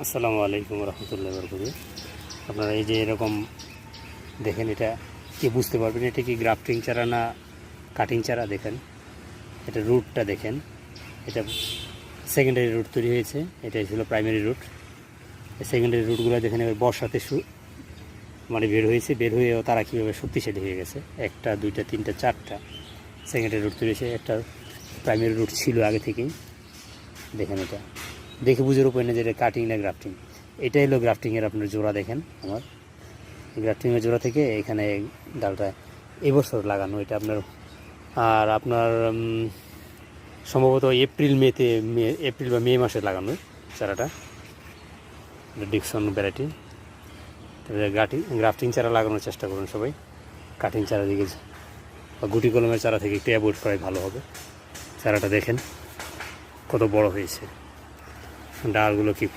আসসালামু আলাইকুম রহমতুল্লাহ বরকাতুহু। আপনারা এই যে এরকম দেখেন, এটা কি বুঝতে পারবেন এটা কি গ্রাফটিং চারা না কাটিং চারা? দেখেন এটা রুটটা দেখেন, এটা সেকেন্ডারি রুট তৈরি হয়েছে, এটা ছিল প্রাইমারি রুট। সেকেন্ডারি রুটগুলো দেখেন এবার বর্ষাতে মানে বের হয়েছে, বের হয়েও তারা কীভাবে শক্তিশালী হয়ে গেছে। একটা দুইটা তিনটা চারটা সেকেন্ডারি রুট তৈরি হয়েছে, একটা প্রাইমারি রুট ছিল আগে থেকেই। দেখেন এটা দেখে বুঝে উপায় না যে এটা কাটিং না গ্রাফটিং। এটাই হলো গ্রাফটিংয়ের আপনার জোড়া। দেখেন আমার গ্রাফটিংয়ের জোড়া থেকে এখানে ডালটা এবছর লাগানো এটা আপনার। আর আপনার সম্ভবত এপ্রিল বা মে মাসে লাগানো চারাটা, ডিকসন ভ্যারাইটি। গ্রাফটিং চারা লাগানোর চেষ্টা করুন সবাই, কাটিং চারা দিকে বা গুটি কলমের চারা থেকে একটু অ্যাভয়েড করাই ভালো হবে। চারাটা দেখেন কত বড় হয়েছে, ডালগুলো কি